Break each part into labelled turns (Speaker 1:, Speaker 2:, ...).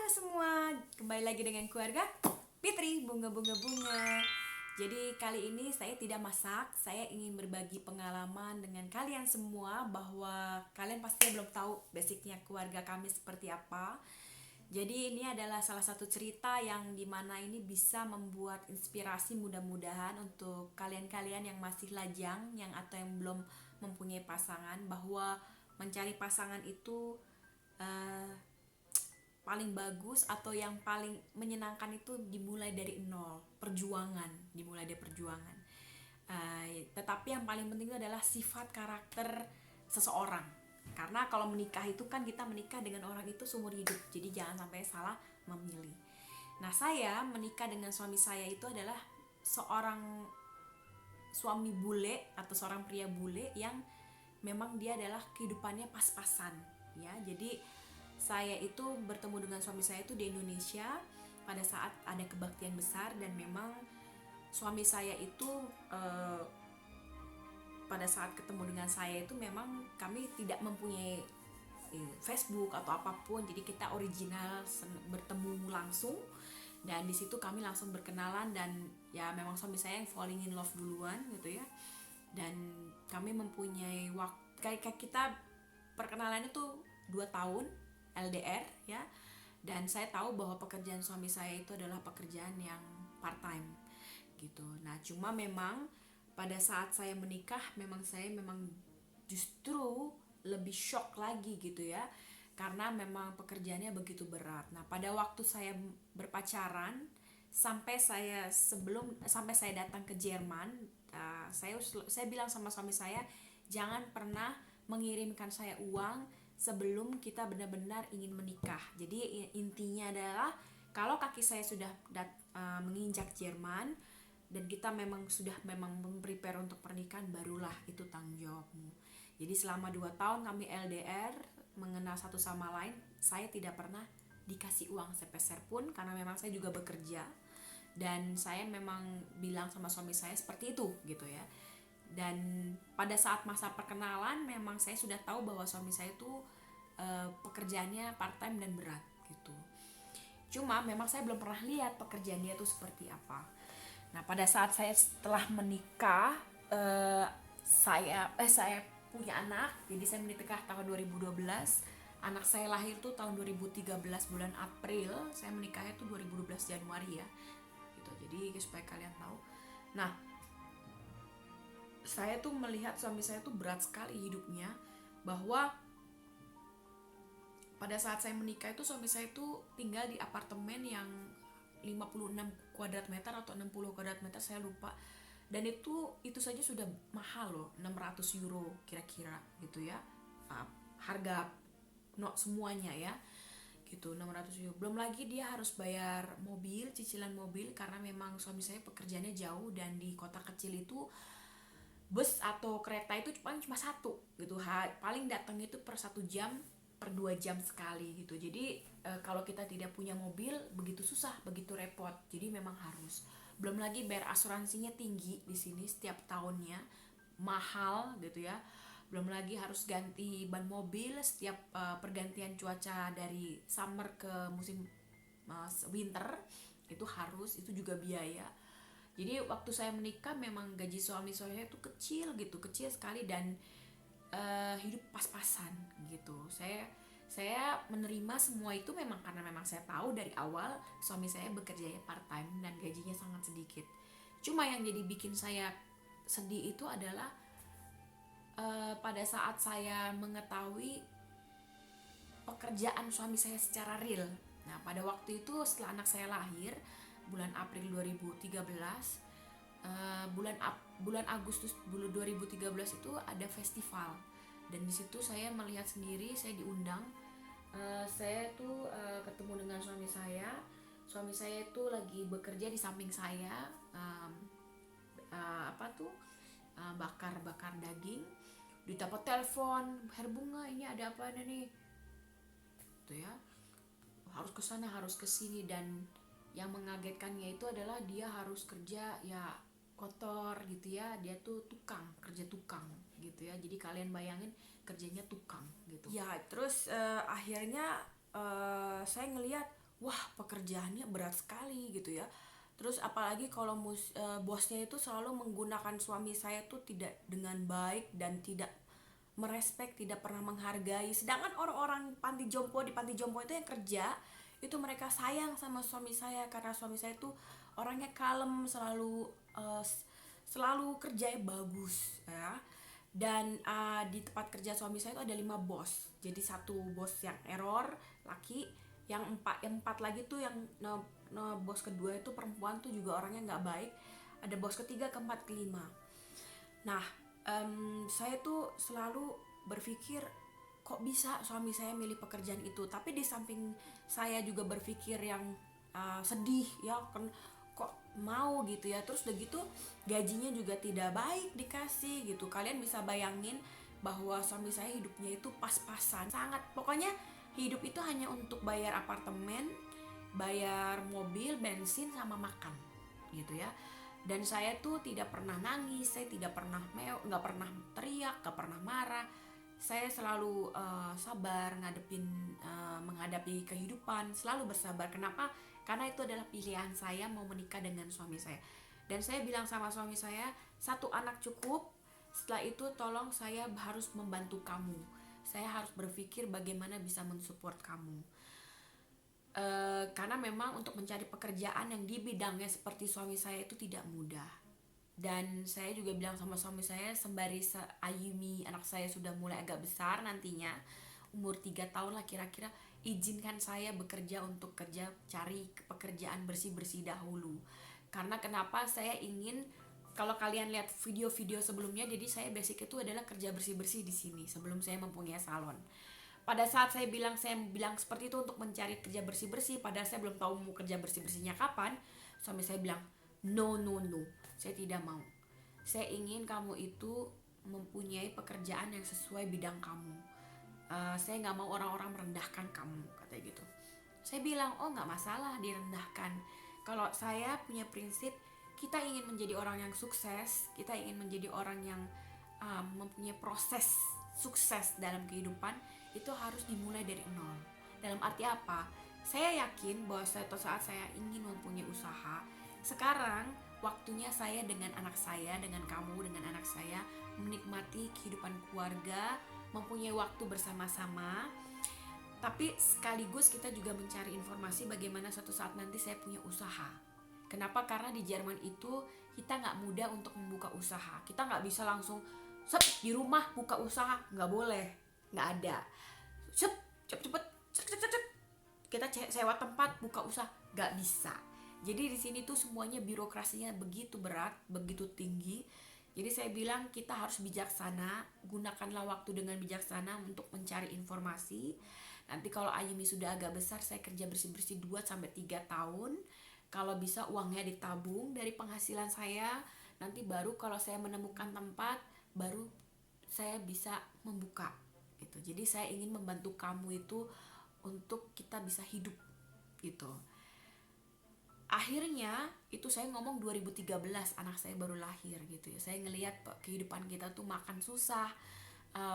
Speaker 1: Halo semua, kembali lagi dengan keluarga Fitri Bunga-Bunga-Bunga. Jadi kali ini saya tidak masak, saya ingin berbagi pengalaman dengan kalian semua bahwa kalian pasti belum tahu basicnya keluarga kami seperti apa. Jadi ini adalah salah satu cerita yang dimana ini bisa membuat inspirasi mudah-mudahan untuk kalian-kalian yang masih lajang, yang atau yang belum mempunyai pasangan, bahwa mencari pasangan itu eh, paling bagus atau yang paling menyenangkan itu dimulai dari nol, perjuangan, dimulai dari perjuangan. Tetapi yang paling penting itu adalah sifat karakter seseorang, karena kalau menikah itu kan kita menikah dengan orang itu seumur hidup, jadi jangan sampai salah memilih. Nah, saya menikah dengan suami saya itu adalah seorang suami bule atau seorang pria bule yang memang dia adalah kehidupannya pas-pasan, ya. Jadi saya itu bertemu dengan suami saya itu di Indonesia pada saat ada kebaktian besar, dan memang suami saya itu eh, pada saat ketemu dengan saya itu memang kami tidak mempunyai Facebook atau apapun, jadi kita original bertemu langsung, dan di situ kami langsung berkenalan, dan ya memang suami saya yang falling in love duluan gitu ya. Dan kami mempunyai waktu kayak kita perkenalannya tuh 2 tahun LDR ya. Dan saya tahu bahwa pekerjaan suami saya itu adalah pekerjaan yang part time gitu. Nah, cuma memang pada saat saya menikah saya memang justru lebih shock lagi gitu ya, karena memang pekerjaannya begitu berat. Nah, pada waktu saya berpacaran sampai saya datang ke Jerman, saya bilang sama suami saya, jangan pernah mengirimkan saya uang sebelum kita benar-benar ingin menikah. Jadi intinya adalah kalau kaki saya sudah menginjak Jerman dan kita memang prepare untuk pernikahan, barulah itu tanggung jawabmu. Jadi selama 2 tahun kami LDR, mengenal satu sama lain, saya tidak pernah dikasih uang sepeser pun, karena memang saya juga bekerja, dan saya memang bilang sama suami saya seperti itu gitu ya. Dan pada saat masa perkenalan memang saya sudah tahu bahwa suami saya itu pekerjaannya part time dan berat gitu. Cuma memang saya belum pernah lihat pekerjaan dia tuh seperti apa. Nah, pada saat saya setelah menikah, eh, saya punya anak. Jadi saya menikah tahun 2012. Anak saya lahir tuh tahun 2013 bulan April. Saya menikahnya tuh 2012 Januari ya. Gitu. Jadi supaya kalian tahu. Nah, saya tuh melihat suami saya tuh berat sekali hidupnya, bahwa pada saat saya menikah itu suami saya tuh tinggal di apartemen yang 56 kuadrat meter atau 60 kuadrat meter, saya lupa. Dan itu saja sudah mahal loh, 600 euro kira-kira gitu ya. Harga semuanya ya. Gitu, 600 euro. Belum lagi dia harus bayar mobil, cicilan mobil, karena memang suami saya pekerjaannya jauh, dan di kota kecil itu bus atau kereta itu paling cuma satu gitu, paling datang itu per 1 jam, per 2 jam sekali gitu. Jadi kalau kita tidak punya mobil begitu susah, begitu repot, jadi memang harus. Belum lagi bayar asuransinya tinggi di sini setiap tahunnya, mahal gitu ya. Belum lagi harus ganti ban mobil setiap pergantian cuaca dari summer ke musim winter, itu juga biaya. Jadi waktu saya menikah memang gaji suami saya itu kecil gitu, kecil sekali, dan hidup pas-pasan gitu. Saya menerima semua itu memang karena memang saya tahu dari awal suami saya bekerja part time dan gajinya sangat sedikit. Cuma yang jadi bikin saya sedih itu adalah pada saat saya mengetahui pekerjaan suami saya secara real. Nah, pada waktu itu setelah anak saya lahir, bulan April 2013, bulan Agustus 2013 itu ada festival, dan di situ saya melihat sendiri, saya diundang. Saya tuh ketemu dengan suami saya itu lagi bekerja di samping saya, bakar daging. Dapat telepon, Herbunga, ini ada apa nih gitu ya, harus ke sana harus ke sini. Dan yang mengagetkannya itu adalah dia harus kerja ya kotor gitu ya, dia tuh kerja tukang gitu ya. Jadi kalian bayangin kerjanya tukang gitu ya. Terus akhirnya saya ngelihat, wah pekerjaannya berat sekali gitu ya. Terus apalagi kalau bosnya itu selalu menggunakan suami saya tuh tidak dengan baik dan tidak merespek, tidak pernah menghargai. Sedangkan orang-orang panti jompo di panti jompo itu yang kerja, itu mereka sayang sama suami saya karena suami saya tuh orangnya kalem, selalu kerjanya bagus ya. Dan di tempat kerja suami saya itu ada 5 bos. Jadi satu bos yang error laki, yang empat lagi tuh yang bos kedua itu perempuan tuh juga orangnya nggak baik. Ada bos ketiga, keempat, kelima. Nah, saya tuh selalu berpikir kok bisa suami saya milih pekerjaan itu. Tapi di samping saya juga berpikir yang sedih ya kan, kok mau gitu ya. Terus udah gitu gajinya juga tidak baik dikasih gitu. Kalian bisa bayangin bahwa suami saya hidupnya itu pas-pasan, sangat, pokoknya hidup itu hanya untuk bayar apartemen, bayar mobil, bensin, sama makan gitu ya. Dan saya tuh tidak pernah nangis, saya tidak pernah nggak pernah teriak, nggak pernah marah. Saya selalu sabar menghadapi kehidupan, selalu bersabar. Kenapa? Karena itu adalah pilihan saya mau menikah dengan suami saya. Dan saya bilang sama suami saya, 1 anak cukup. Setelah itu tolong saya harus membantu kamu. Saya harus berpikir bagaimana bisa mensupport kamu. Karena memang untuk mencari pekerjaan yang di bidangnya seperti suami saya itu tidak mudah. Dan saya juga bilang sama suami saya, sembari Ayumi anak saya sudah mulai agak besar nantinya, umur 3 tahun lah kira-kira, izinkan saya bekerja untuk cari pekerjaan bersih-bersih dahulu. Karena kenapa saya ingin, kalau kalian lihat video-video sebelumnya, jadi saya basic itu adalah kerja bersih-bersih di sini sebelum saya mempunyai salon. Pada saat saya bilang seperti itu untuk mencari kerja bersih-bersih, padahal saya belum tahu mau kerja bersih-bersihnya kapan. Suami saya bilang, no, saya tidak mau. Saya ingin kamu itu mempunyai pekerjaan yang sesuai bidang kamu. Saya nggak mau orang-orang merendahkan kamu, katanya gitu. Saya bilang, oh nggak masalah direndahkan. Kalau saya punya prinsip, kita ingin menjadi orang yang sukses, kita ingin menjadi orang yang mempunyai proses sukses dalam kehidupan, itu harus dimulai dari nol. Dalam arti apa? Saya yakin bahwa suatu saat saya ingin mempunyai usaha. Sekarang waktunya saya dengan anak saya, dengan kamu, dengan anak saya, menikmati kehidupan keluarga, mempunyai waktu bersama-sama. Tapi sekaligus kita juga mencari informasi bagaimana suatu saat nanti saya punya usaha. Kenapa? Karena di Jerman itu kita nggak mudah untuk membuka usaha. Kita nggak bisa langsung di rumah buka usaha, nggak boleh, nggak ada. Cepet kita sewa tempat buka usaha, nggak bisa. Jadi di sini tuh semuanya birokrasinya begitu berat, begitu tinggi. Jadi saya bilang kita harus bijaksana, gunakanlah waktu dengan bijaksana untuk mencari informasi. Nanti kalau Ayumi sudah agak besar, saya kerja bersih-bersih 2-3 tahun. Kalau bisa uangnya ditabung dari penghasilan saya. Nanti baru kalau saya menemukan tempat, baru saya bisa membuka gitu. Jadi saya ingin membantu kamu itu untuk kita bisa hidup gitu. Akhirnya itu saya ngomong 2013, anak saya baru lahir gitu ya. Saya ngelihat kehidupan kita tuh makan susah,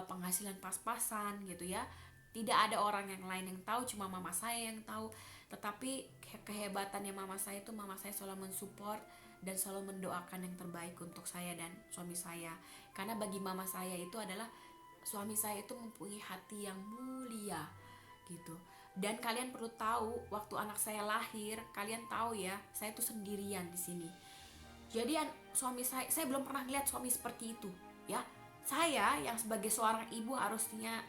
Speaker 1: penghasilan pas-pasan gitu ya. Tidak ada orang yang lain yang tahu, cuma mama saya yang tahu. Tetapi kehebatannya mama saya itu, mama saya selalu mensupport dan selalu mendoakan yang terbaik untuk saya dan suami saya. Karena bagi mama saya itu adalah, suami saya itu mempunyai hati yang mulia gitu. Dan kalian perlu tahu, waktu anak saya lahir, kalian tahu ya, saya tuh sendirian di sini. Jadi suami saya belum pernah lihat suami seperti itu ya. Saya yang sebagai seorang ibu harusnya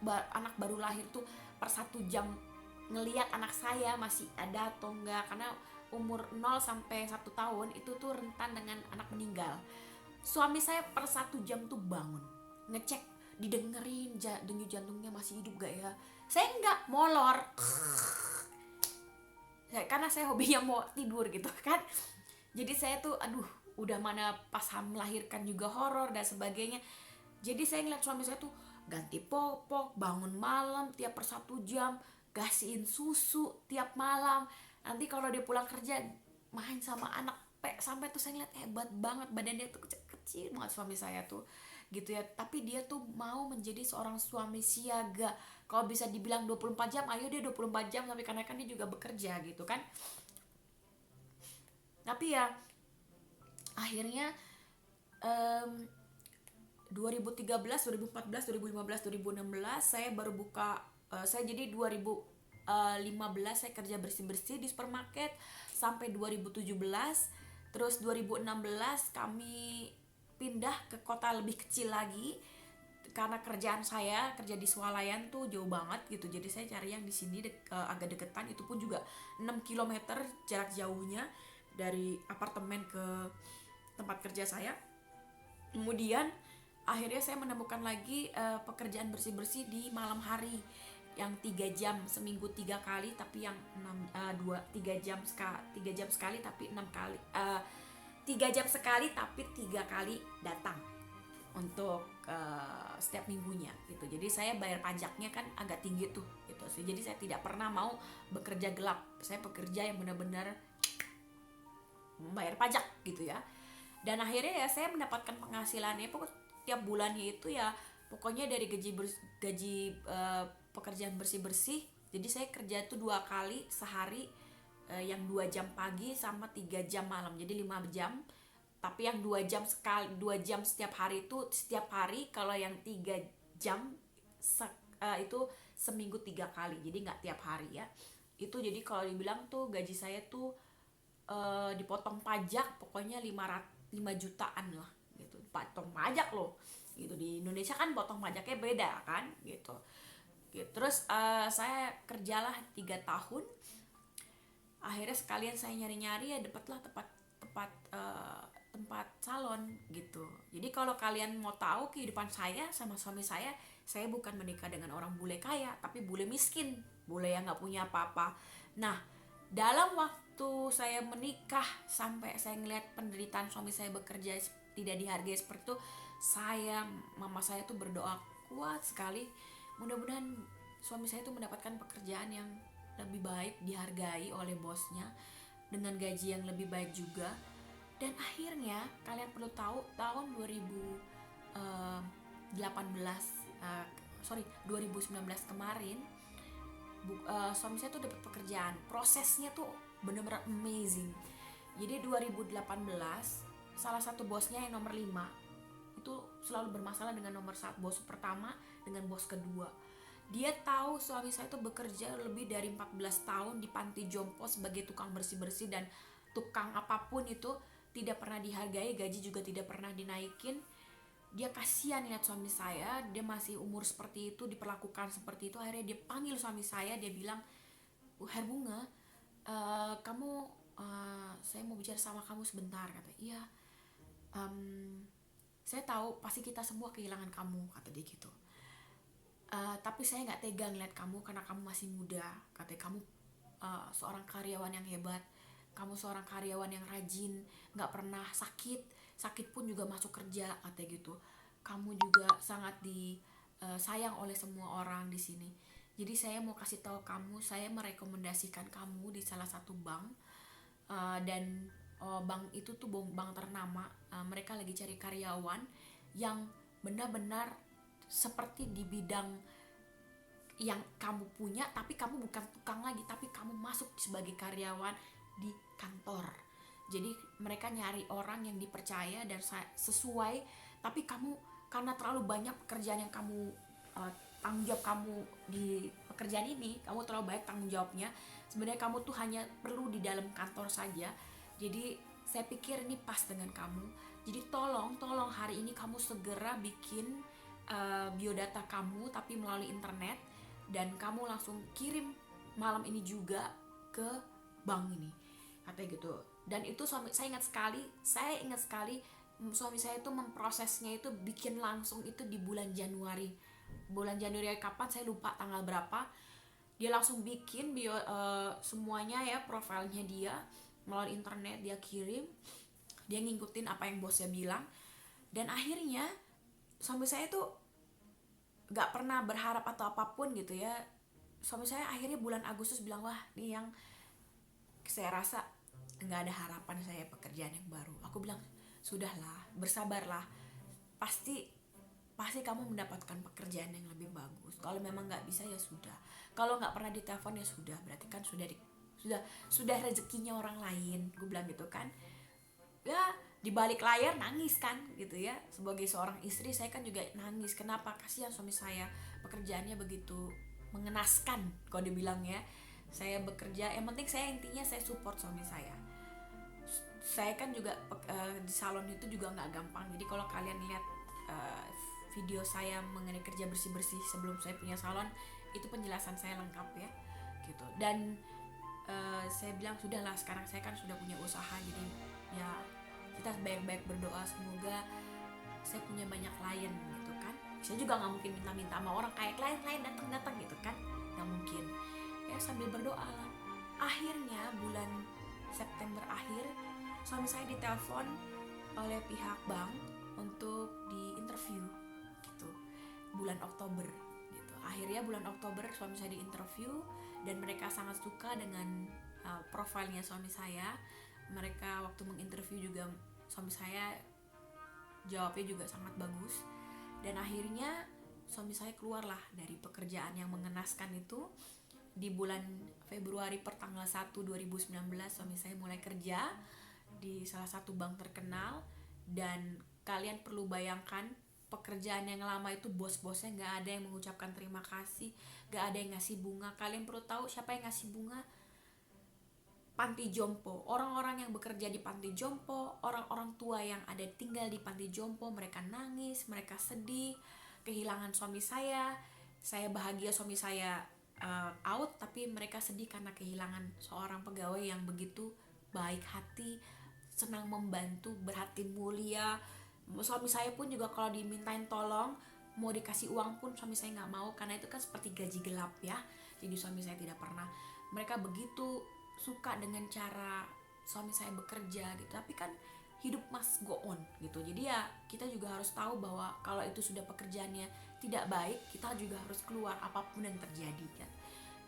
Speaker 1: anak baru lahir tuh per 1 jam ngelihat anak saya masih ada atau enggak, karena umur 0-1 tahun itu tuh rentan dengan anak meninggal. Suami saya per 1 jam tuh bangun, ngecek, didengerin denyut jantungnya masih hidup gak ya. Saya enggak, molor. Karena saya hobinya mau tidur gitu kan. Jadi saya tuh udah mana pas melahirkan juga horor dan sebagainya. Jadi saya ngeliat suami saya tuh ganti popok, bangun malam tiap per 1 jam, kasihin susu tiap malam. Nanti kalau dia pulang kerja main sama anak sampai tuh saya ngeliat hebat banget, badan dia tuh kecil banget suami saya tuh. gitu ya, tapi dia tuh mau menjadi seorang suami siaga. Kalau bisa dibilang 24 jam, ayo dia 24 jam, tapi karena kan dia juga bekerja gitu kan. Tapi ya akhirnya em, 2013, 2014, 2015, 2016 saya baru buka, saya jadi 2015 saya kerja bersih-bersih di supermarket sampai 2017. Terus 2016 kami pindah ke kota lebih kecil lagi karena kerjaan saya kerja di Swalayan tuh jauh banget gitu. Jadi saya cari yang di sini agak deketan, itu pun juga 6 km jarak jauhnya dari apartemen ke tempat kerja saya. Kemudian akhirnya saya menemukan lagi pekerjaan bersih-bersih di malam hari yang 3 jam seminggu 3 kali, tapi yang 3 jam sekali tapi 6 kali, 3 jam sekali tapi 3 kali datang untuk setiap minggunya gitu. Jadi saya bayar pajaknya kan agak tinggi tuh gitu sih. Jadi saya tidak pernah mau bekerja gelap, saya bekerja yang benar-benar membayar pajak gitu ya. Dan akhirnya ya saya mendapatkan penghasilannya tiap bulannya itu ya pokoknya dari gaji pekerjaan bersih-bersih. Jadi saya kerja itu 2 kali sehari, yang 2 jam pagi sama 3 jam malam, jadi 5 jam. Tapi yang 2 jam sekali, 2 jam setiap hari itu setiap hari. Kalau yang 3 jam itu seminggu 3 kali, jadi nggak tiap hari ya. Itu jadi kalau dibilang tuh gaji saya tuh dipotong pajak pokoknya 5 jutaan lah gitu, potong pajak loh gitu. Di Indonesia kan potong pajaknya beda kan gitu. Terus saya kerjalah 3 tahun. Akhirnya sekalian saya nyari-nyari ya dapatlah tempat salon gitu. Jadi kalau kalian mau tahu kehidupan saya sama suami saya bukan menikah dengan orang bule kaya, tapi bule miskin, bule yang nggak punya apa-apa. Nah, dalam waktu saya menikah sampai saya ngeliat penderitaan suami saya bekerja tidak dihargai seperti itu, mama saya tuh berdoa kuat sekali, mudah-mudahan suami saya tuh mendapatkan pekerjaan yang lebih baik, dihargai oleh bosnya dengan gaji yang lebih baik juga. Dan akhirnya kalian perlu tahu tahun 2019 kemarin, suami saya tuh dapat pekerjaan. Prosesnya tuh bener-bener amazing. Jadi 2018 salah satu bosnya yang nomor 5 itu selalu bermasalah dengan nomor 1, bos pertama dengan bos kedua. Dia tahu suami saya tuh bekerja lebih dari 14 tahun di panti jompo sebagai tukang bersih-bersih dan tukang apapun itu, tidak pernah dihargai, gaji juga tidak pernah dinaikin. Dia kasihan lihat suami saya, dia masih umur seperti itu, diperlakukan seperti itu. Akhirnya dia panggil suami saya, dia bilang, Herbunga, kamu, saya mau bicara sama kamu sebentar, kata. Iya, saya tahu pasti kita semua kehilangan kamu, kata dia gitu. Tapi saya nggak tega ngeliat kamu karena kamu masih muda, katanya. Kamu seorang karyawan yang hebat, kamu seorang karyawan yang rajin, nggak pernah sakit pun juga masuk kerja, katanya gitu. Kamu juga sangat disayang oleh semua orang di sini. Jadi saya mau kasih tahu kamu, saya merekomendasikan kamu di salah satu bank, dan bank itu tuh bank ternama. Mereka lagi cari karyawan yang benar-benar seperti di bidang yang kamu punya, tapi kamu bukan tukang lagi, tapi kamu masuk sebagai karyawan di kantor. Jadi mereka nyari orang yang dipercaya dan sesuai, tapi kamu karena terlalu banyak pekerjaan yang kamu tanggung jawab kamu di pekerjaan ini, kamu terlalu banyak tanggung jawabnya. Sebenarnya kamu tuh hanya perlu di dalam kantor saja. Jadi saya pikir ini pas dengan kamu. Jadi tolong hari ini kamu segera bikin biodata kamu tapi melalui internet, dan kamu langsung kirim malam ini juga ke bank ini, katanya gitu. Dan itu saya ingat sekali suami saya itu memprosesnya itu bikin langsung itu di bulan Januari kapan saya lupa tanggal berapa. Dia langsung bikin semuanya ya, profilnya dia melalui internet, dia kirim, dia ngikutin apa yang bosnya bilang. Dan akhirnya suami saya tuh gak pernah berharap atau apapun gitu ya. Suami saya akhirnya bulan Agustus bilang, wah ini yang saya rasa gak ada harapan saya pekerjaan yang baru. Aku bilang, sudahlah, bersabarlah, pasti pasti kamu mendapatkan pekerjaan yang lebih bagus. Kalau memang nggak bisa ya sudah, kalau nggak pernah ditelepon ya sudah, berarti kan sudah rezekinya orang lain, gue bilang gitu kan. Ya di balik layar nangis kan gitu ya, sebagai seorang istri saya kan juga nangis. Kenapa? Kasihan suami saya, pekerjaannya begitu mengenaskan kalau dibilang ya. Saya bekerja, yang penting saya intinya saya support suami saya. Saya kan juga di salon itu juga nggak gampang. Jadi kalau kalian lihat video saya mengenai kerja bersih-bersih sebelum saya punya salon, itu penjelasan saya lengkap ya gitu. Dan saya bilang sudahlah, sekarang saya kan sudah punya usaha, jadi ya kita baik-baik berdoa semoga saya punya banyak klien gitu kan. Saya juga nggak mungkin minta-minta sama orang kayak klien datang gitu kan, nggak mungkin ya, sambil berdoa lah. Akhirnya bulan September akhir suami saya ditelepon oleh pihak bank untuk diinterview gitu, bulan Oktober gitu. Akhirnya bulan Oktober suami saya diinterview dan mereka sangat suka dengan profilnya suami saya. Mereka waktu menginterview juga suami saya jawabnya juga sangat bagus, dan akhirnya suami saya keluarlah dari pekerjaan yang mengenaskan itu. Di bulan Februari pertanggal 1 2019 suami saya mulai kerja di salah satu bank terkenal. Dan kalian perlu bayangkan, pekerjaan yang lama itu bos-bosnya gak ada yang mengucapkan terima kasih, gak ada yang ngasih bunga. Kalian perlu tahu siapa yang ngasih bunga? Panti jompo, orang-orang yang bekerja di panti jompo, orang-orang tua yang ada tinggal di panti jompo. Mereka nangis, mereka sedih kehilangan suami saya. Saya bahagia suami saya out, tapi mereka sedih karena kehilangan seorang pegawai yang begitu baik hati, senang membantu, berhati mulia. Suami saya pun juga kalau dimintain tolong, mau dikasih uang pun suami saya nggak mau, karena itu kan seperti gaji gelap ya. Jadi suami saya tidak pernah. Mereka begitu suka dengan cara suami saya bekerja gitu. Tapi kan hidup must go on gitu. Jadi ya kita juga harus tahu bahwa kalau itu sudah pekerjaannya tidak baik, kita juga harus keluar apapun yang terjadi kan.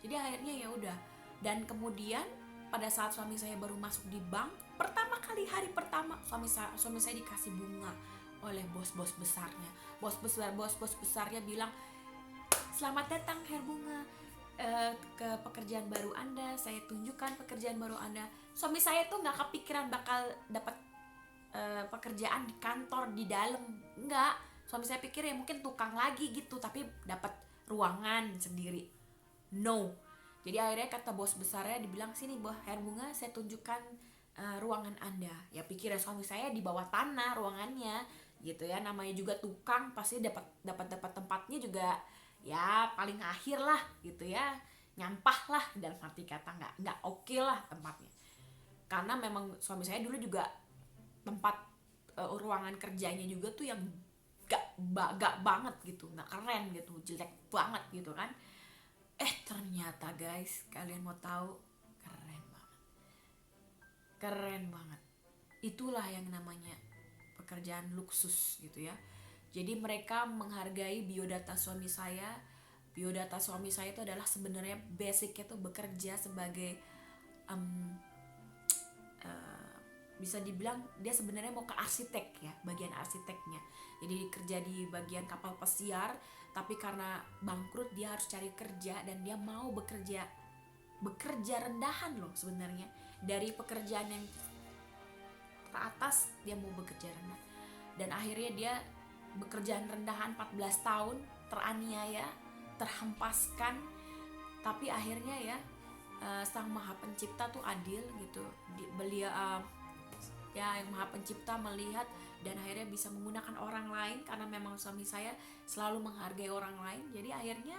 Speaker 1: Jadi akhirnya ya udah. Dan kemudian pada saat suami saya baru masuk di bank, pertama kali hari pertama suami saya dikasih bunga oleh bos-bos besarnya. Bos besarnya bilang, "Selamat datang Herbunga, ke pekerjaan baru Anda, saya tunjukkan pekerjaan baru Anda." Suami saya tuh nggak kepikiran bakal dapat pekerjaan di kantor di dalam, enggak. Suami saya pikir ya mungkin tukang lagi gitu, tapi dapat ruangan sendiri. No. Jadi akhirnya kata bos besarnya dibilang, "Sini Boh Herbunga, saya tunjukkan ruangan Anda." Ya pikirnya suami saya di bawah tanah ruangannya gitu ya, namanya juga tukang pasti dapat tempatnya juga ya paling akhir lah gitu ya, nyampah lah, dan arti kata nggak oke lah tempatnya. Karena memang suami saya dulu juga tempat ruangan kerjanya juga tuh yang gak banget gitu, nggak keren gitu, jelek banget gitu kan. Ternyata guys, kalian mau tahu, keren banget. Itulah yang namanya pekerjaan luksus gitu ya. Jadi mereka menghargai biodata suami saya. Biodata suami saya itu adalah sebenarnya basicnya tuh bekerja sebagai bisa dibilang dia sebenarnya mau ke arsitek ya, bagian arsiteknya. Jadi kerja di bagian kapal pesiar, tapi karena bangkrut dia harus cari kerja, dan dia mau bekerja rendahan loh sebenarnya. Dari pekerjaan yang teratas dia mau bekerja rendah. Dan akhirnya dia bekerjaan rendahan 14 tahun, teraniaya, terhempaskan, tapi akhirnya ya Sang Maha Pencipta tuh adil gitu. Beliau ya yang Maha Pencipta melihat dan akhirnya bisa menggunakan orang lain, karena memang suami saya selalu menghargai orang lain. Jadi akhirnya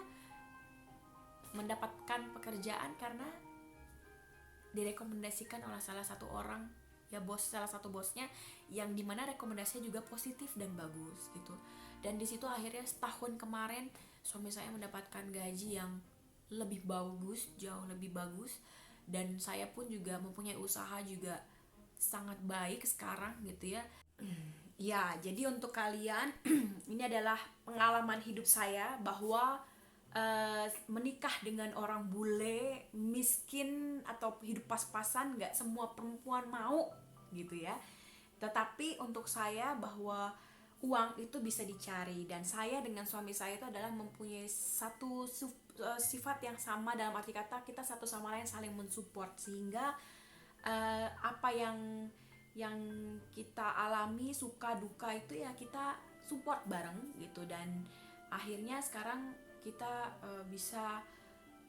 Speaker 1: mendapatkan pekerjaan karena direkomendasikan oleh salah satu orang ya, salah satu bosnya, yang dimana rekomendasinya juga positif dan bagus gitu. Dan di situ akhirnya setahun kemarin suami saya mendapatkan gaji yang lebih bagus, jauh lebih bagus, dan saya pun juga mempunyai usaha juga sangat baik sekarang gitu ya. Ya, jadi untuk kalian ini adalah pengalaman hidup saya bahwa menikah dengan orang bule, miskin, atau hidup pas-pasan, gak semua perempuan mau gitu ya. Tetapi untuk saya bahwa uang itu bisa dicari, dan saya dengan suami saya itu adalah mempunyai satu sifat yang sama, dalam arti kata kita satu sama lain saling mensupport, sehingga apa yang kita alami suka duka itu ya kita support bareng gitu, dan akhirnya sekarang kita bisa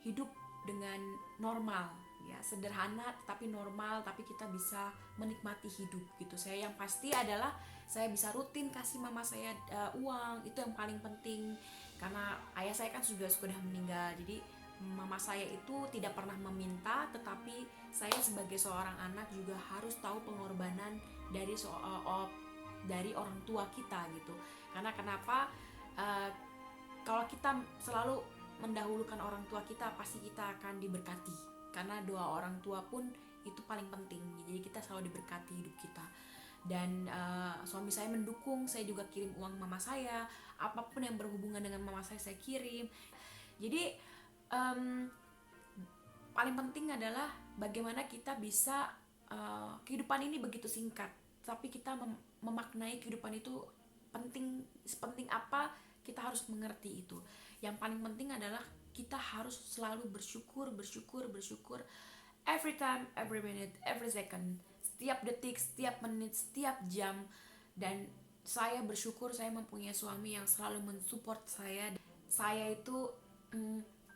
Speaker 1: hidup dengan normal ya, sederhana tapi normal, tapi kita bisa menikmati hidup gitu. Saya yang pasti adalah saya bisa rutin kasih mama saya uang, itu yang paling penting, karena ayah saya kan sudah meninggal. Jadi mama saya itu tidak pernah meminta, tetapi saya sebagai seorang anak juga harus tahu pengorbanan dari orang tua kita gitu. Karena kenapa? Kalau kita selalu mendahulukan orang tua kita, pasti kita akan diberkati, karena doa orang tua pun itu paling penting. Jadi kita selalu diberkati hidup kita. Dan suami saya mendukung, saya juga kirim uang mama saya, apapun yang berhubungan dengan mama saya kirim. Jadi paling penting adalah bagaimana kita bisa kehidupan ini begitu singkat, tapi kita memaknai kehidupan itu penting, sepenting apa kita harus mengerti itu. Yang paling penting adalah kita harus selalu bersyukur every time, every minute, every second, setiap detik, setiap menit, setiap jam. Dan saya bersyukur saya mempunyai suami yang selalu mensupport saya. Saya itu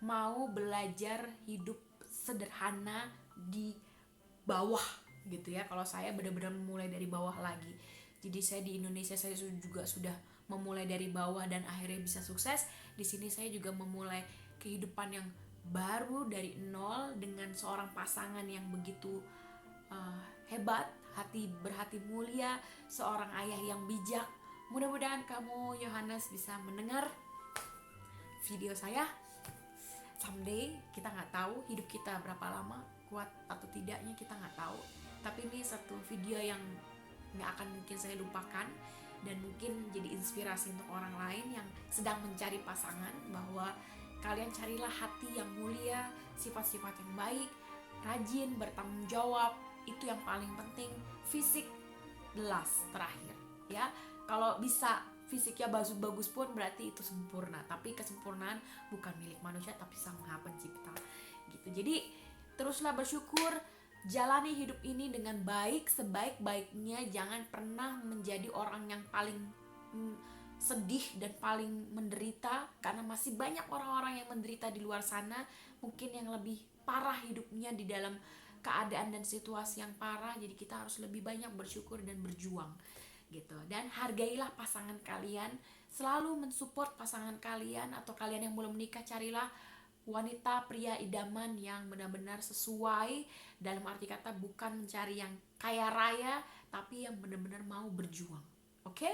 Speaker 1: mau belajar hidup sederhana di bawah gitu ya. Kalau saya benar-benar memulai dari bawah lagi. Jadi saya di Indonesia saya juga sudah memulai dari bawah dan akhirnya bisa sukses. Di sini saya juga memulai kehidupan yang baru dari nol dengan seorang pasangan yang begitu hebat, berhati mulia, seorang ayah yang bijak. Mudah-mudahan kamu Yohanes bisa mendengar video saya. Someday kita nggak tahu hidup kita berapa lama, kuat atau tidaknya kita nggak tahu. Tapi ini satu video yang nggak akan mungkin saya lupakan, dan mungkin jadi inspirasi untuk orang lain yang sedang mencari pasangan, bahwa kalian carilah hati yang mulia, sifat-sifat yang baik, rajin, bertanggung jawab, itu yang paling penting. Fisik last, terakhir ya. Kalau bisa fisiknya bagus pun berarti itu sempurna, tapi kesempurnaan bukan milik manusia tapi sang Maha Pencipta gitu. Jadi teruslah bersyukur, jalani hidup ini dengan baik, sebaik-baiknya. Jangan pernah menjadi orang yang paling sedih dan paling menderita, karena masih banyak orang-orang yang menderita di luar sana, mungkin yang lebih parah hidupnya di dalam keadaan dan situasi yang parah. Jadi kita harus lebih banyak bersyukur dan berjuang gitu. Dan hargailah pasangan kalian, selalu mensupport pasangan kalian, atau kalian yang belum menikah, carilah wanita pria idaman yang benar-benar sesuai, dalam arti kata bukan mencari yang kaya raya, tapi yang benar-benar mau berjuang. Oke?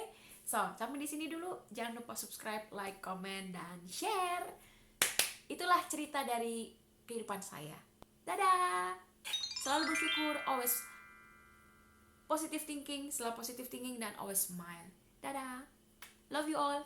Speaker 1: So, sampai di sini dulu. Jangan lupa subscribe, like, comment, dan share. Itulah cerita dari kehidupan saya. Dadah! Selalu bersyukur, always positive thinking, dan always smile. Dadah! Love you all!